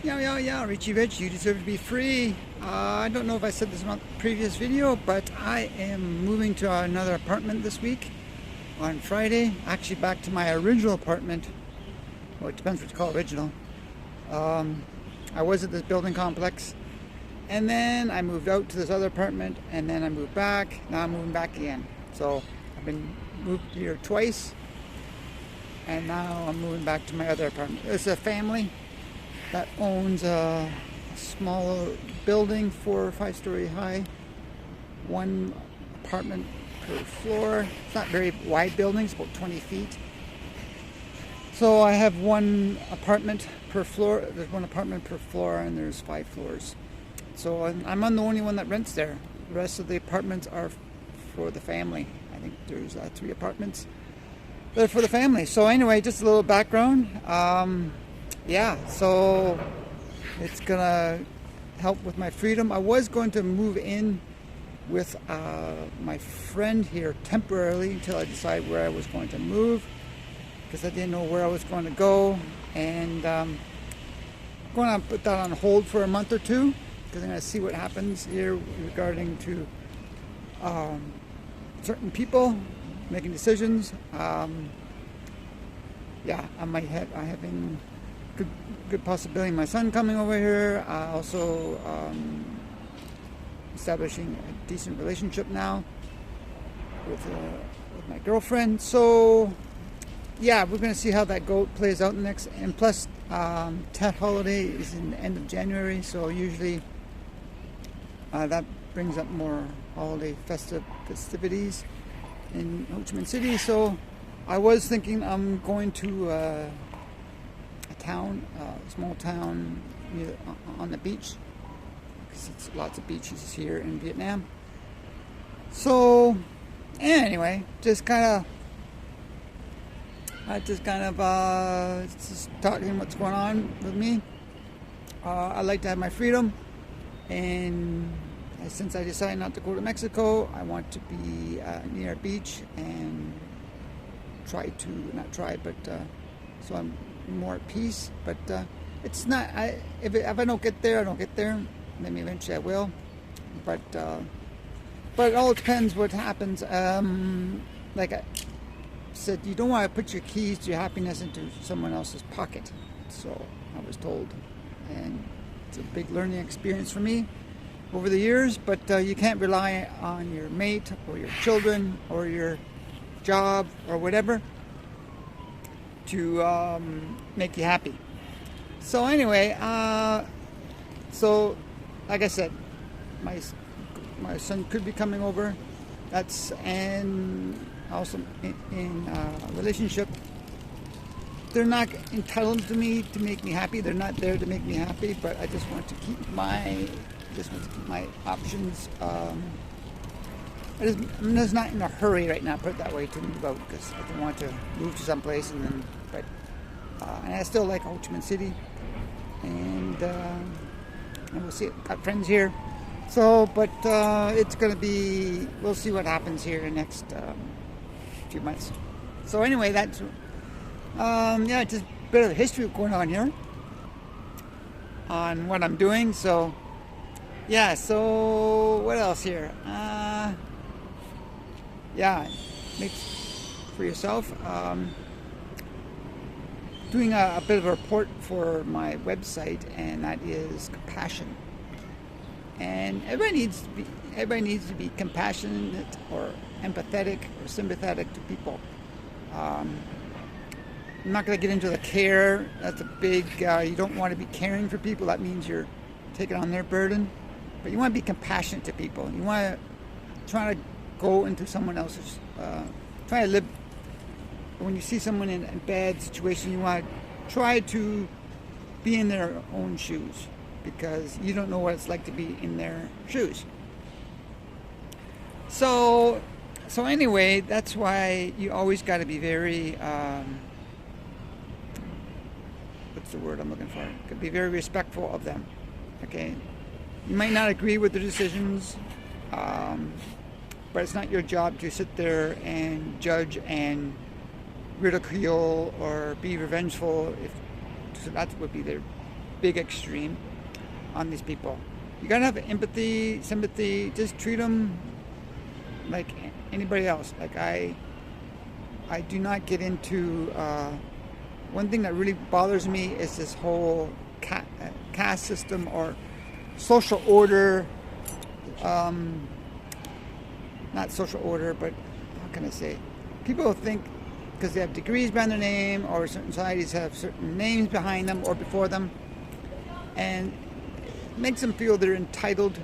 Yeah, Richie Rich, you deserve to be free. I don't know if I said this in a previous video, but I am moving to another apartment this week on Friday. Actually, back to my original apartment. Well, it depends what you call original. I was at this building complex, and then I moved out to this other apartment, and then I moved back. Now I'm moving back again. So I've been moved here twice, and now I'm moving back to my other apartment. It's a family that owns a small building, 4 or 5 story high, one apartment per floor. It's not very wide building, it's about 20 feet. So I have one apartment per floor. There's one apartment per floor, and there's 5 floors. So I'm the only one that rents there. The rest of the apartments are for the family. I think there's 3 apartments that are for the family. So anyway, just a little background. Yeah, so it's gonna help with my freedom. I was going to move in with my friend here temporarily until I decide where I was going to move, because I didn't know where I was going to go, and I'm going to put that on hold for a month or two, because I'm going to see what happens here regarding to certain people making decisions. Yeah, I having good possibility my son coming over here. Also establishing a decent relationship now with my girlfriend. So yeah, we're going to see how that plays out next. And plus, Tet holiday is in the end of January, so usually that brings up more holiday festivities in Ho Chi Minh City. So I was thinking I'm going to a small town on the beach, because it's lots of beaches here in Vietnam. So anyway, just talking what's going on with me. I like to have my freedom, and since I decided not to go to Mexico, I want to be near a beach and so I'm more at peace. But it's not. If I don't get there, I don't get there. Maybe eventually I will. But it all depends what happens. Like I said, you don't want to put your keys to your happiness into someone else's pocket. So I was told, and it's a big learning experience for me over the years. But you can't rely on your mate or your children or your job or whatever to make you happy. So anyway, so like I said, my son could be coming over. And also in a relationship. They're not entitled to me to make me happy. They're not there to make me happy. But I just want to keep my options. I'm just not in a hurry right now, put it that way, to move out, because I don't want to move to some place and then. And I still like Ho Chi Minh City, and we'll see. Got friends here, so but it's gonna be. We'll see what happens here in the next few months. So anyway, that's just a bit of history going on here on what I'm doing. So yeah. So what else here? Make for yourself. Doing a bit of a report for my website, and that is compassion. And everybody needs to be compassionate or empathetic or sympathetic to people. I'm not going to get into the care. That's a big. You don't want to be caring for people. That means you're taking on their burden. But you want to be compassionate to people. You want to try to go into someone else's. Try to live. When you see someone in a bad situation, you want to try to be in their own shoes, because you don't know what it's like to be in their shoes. So anyway, that's why you always got to be very, what's the word I'm looking for? Be very respectful of them. Okay, you might not agree with their decisions, but it's not your job to sit there and judge and ridicule or be revengeful. If so, that would be their big extreme on these people. You gotta have empathy, sympathy. Just treat them like anybody else. Like I do not get into. One thing that really bothers me is this whole caste system or social order. Not social order, but how can I say? People think because they have degrees behind their name, or certain societies have certain names behind them or before them, and it makes them feel they're entitled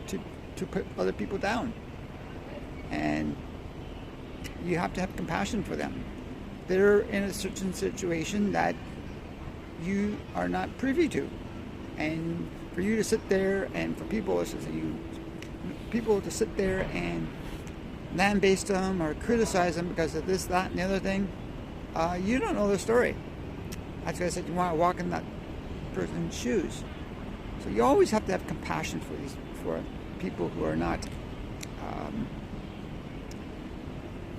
to put other people down. And you have to have compassion for them. They're in a certain situation that you are not privy to, and for you to sit there and for people to sit there and lambaste them or criticize them because of this, that, and the other thing, you don't know the story. That's why I said you want to walk in that person's shoes. So you always have to have compassion for people who are not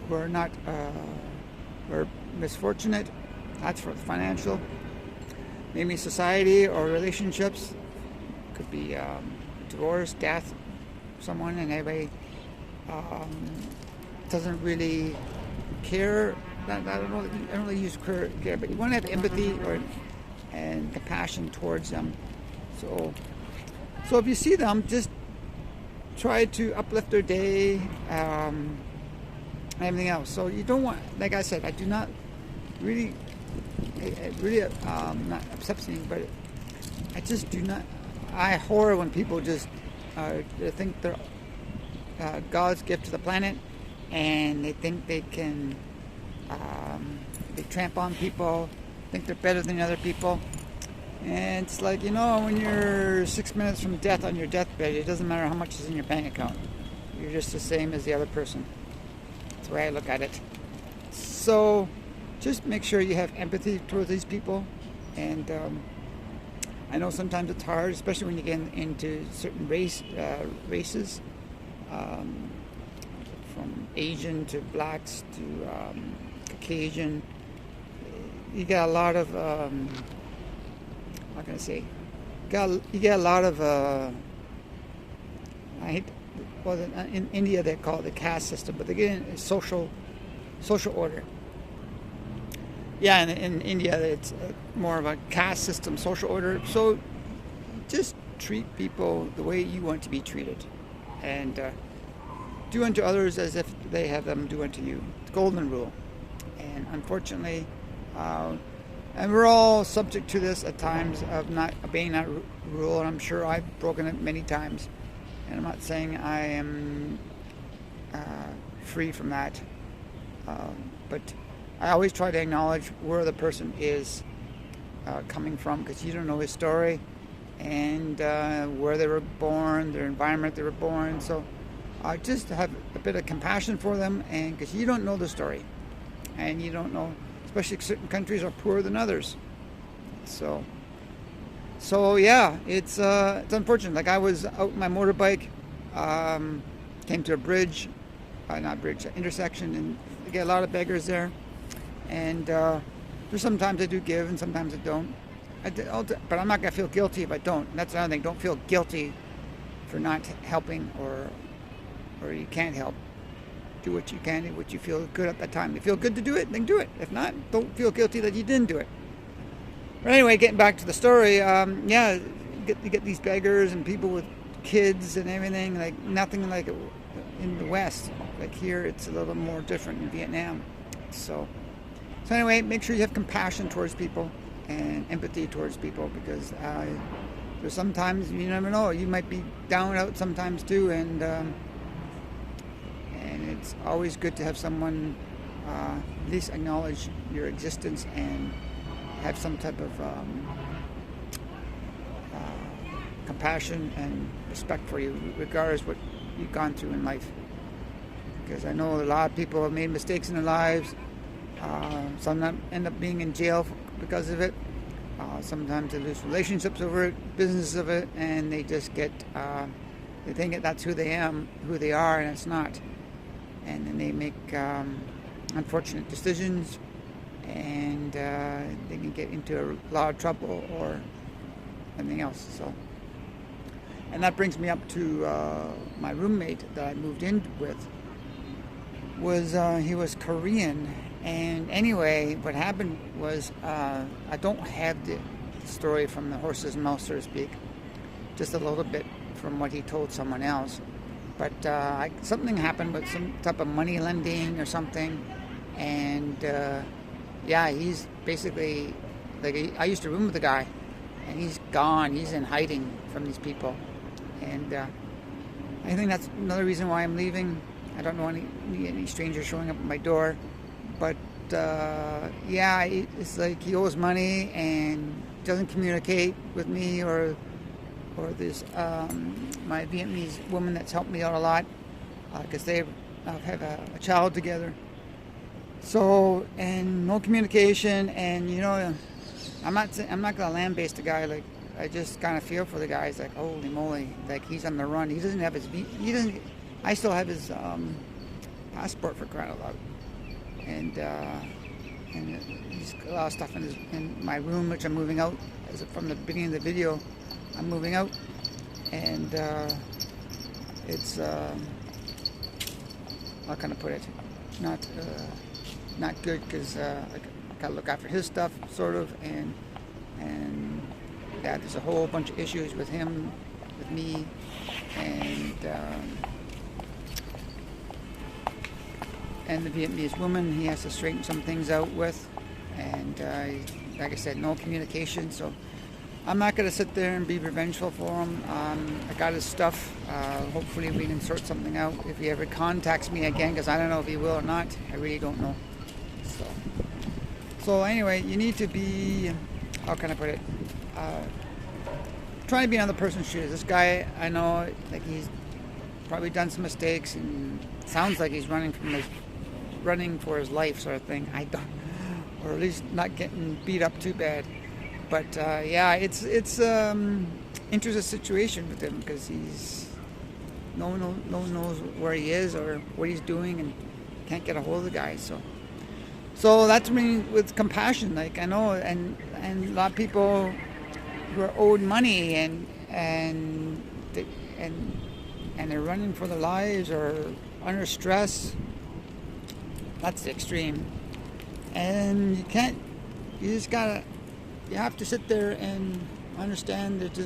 who are misfortunate. That's for financial, maybe society or relationships. Could be divorce, death, someone, and everybody doesn't really care. I don't really use care, but you want to have empathy and compassion towards them. So if you see them, just try to uplift their day, and everything else. So you don't want, like I said, I do not really, it really not upsets me, but I just do not. I horror when people just they think they're God's gift to the planet, and they think they can they tramp on people, think they're better than other people. And it's like, when you're 6 minutes from death on your deathbed, it doesn't matter how much is in your bank account. You're just the same as the other person. That's the way I look at it. So just make sure you have empathy towards these people. And I know sometimes it's hard, especially when you get into certain races, from Asian to blacks to Caucasian. You get a lot of, how can I say? You get a lot of, in India they call it the caste system, but they get in social order. Yeah, in India it's more of a caste system, social order. So just treat people the way you want to be treated, and do unto others as if they have them do unto you. It's golden rule. And unfortunately, and we're all subject to this at times of not obeying that rule, and I'm sure I've broken it many times. And I'm not saying I am free from that, but I always try to acknowledge where the person is coming from, because you don't know his story and where they were born, their environment they were born. So just have a bit of compassion for them, and because you don't know the story, and you don't know, especially certain countries are poorer than others. So yeah, it's unfortunate. Like I was out on my motorbike, came to a bridge, intersection, and you get a lot of beggars there. And there's sometimes I do give, and sometimes I don't. But I'm not gonna feel guilty if I don't. And that's another thing. Don't feel guilty for not helping, or you can't help. Do what you can, do what you feel good at that time. If you feel good to do it, then do it. If not, don't feel guilty that you didn't do it. But anyway, getting back to the story, you get these beggars and people with kids and everything, like nothing like in the West. Like here, it's a little more different in Vietnam. So anyway, make sure you have compassion towards people and empathy towards people, because there's sometimes you never know. You might be down out sometimes too, and it's always good to have someone at least acknowledge your existence and have some type of compassion and respect for you, regardless what you've gone through in life. Because I know a lot of people have made mistakes in their lives. Some end up being in jail because of it. Sometimes they lose relationships over it, business of it, and they just get, they think that that's who they are, and it's not. And then they make unfortunate decisions, and they can get into a lot of trouble, or something else. So, and that brings me up to my roommate that I moved in with. He was Korean, and anyway, what happened was I don't have the story from the horse's mouth, so to speak, just a little bit from what he told someone else. But something happened with some type of money lending or something, and yeah, he's basically like I used to room with the guy, and he's gone. He's in hiding from these people, and I think that's another reason why I'm leaving. I don't know any strangers showing up at my door, but yeah, it's like he owes money and doesn't communicate with me or this my Vietnamese woman that's helped me out a lot because they have a child together. So, and no communication, and you know, I'm not gonna land-base the guy. Like, I just kind of feel for the guy. It's like, holy moly, like he's on the run. He doesn't have I still have his passport, for crying out loud, and he's got a lot of stuff in my room, which I'm moving out. From the beginning of the video, I'm moving out, and it's how can I put it? Not good, because I gotta look after his stuff, sort of, and yeah, there's a whole bunch of issues with him, with me, and the Vietnamese woman he has to straighten some things out with, and like I said, no communication. So I'm not going to sit there and be revengeful for him. I got his stuff. Hopefully we can sort something out if he ever contacts me again, because I don't know if he will or not. I really don't know. So anyway, you need to be, how can I put it, trying to be another person's shoes. This guy, I know, like, he's probably done some mistakes, and sounds like he's running for his life, sort of thing. I don't, or at least not getting beat up too bad. But yeah, it's interesting situation with him, because no one knows where he is or what he's doing, and can't get a hold of the guy. So that's me with compassion. Like, I know, and a lot of people who are owed money and they're running for their lives or under stress. That's the extreme. And you have to sit there and understand that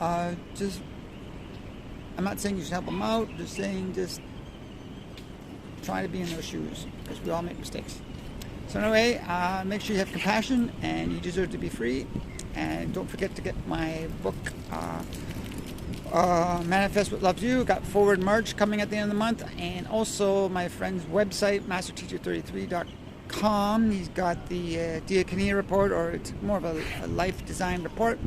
I'm not saying you should help them out, just saying just try to be in their shoes, because we all make mistakes. So anyway, make sure you have compassion, and you deserve to be free. And don't forget to get my book, Manifest What Loves You. Got Forward March coming at the end of the month, and also my friend's website, masterteacher33.com. He's got the Dia Kania report, or it's more of a life design report.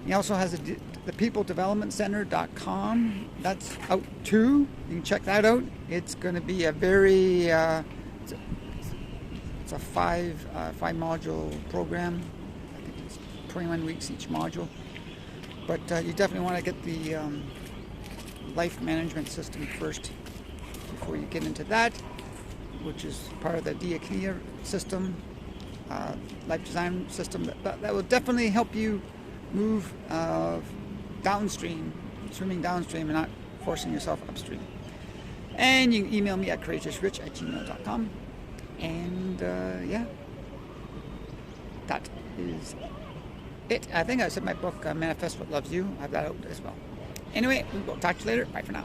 He also has the peopledevelopmentcenter.com. That's out too. You can check that out. It's going to be a very it's a five module program. I think it's 21 weeks each module. But you definitely want to get the life management system first before you get into that, which is part of the Dia Kania system, life design system. That will definitely help you move downstream, swimming downstream, and not forcing yourself upstream. And you can email me at courageousrich@gmail.com. And yeah, that is it. I think I said my book, Manifest What Loves You. I have that out as well. Anyway, we'll talk to you later. Bye for now.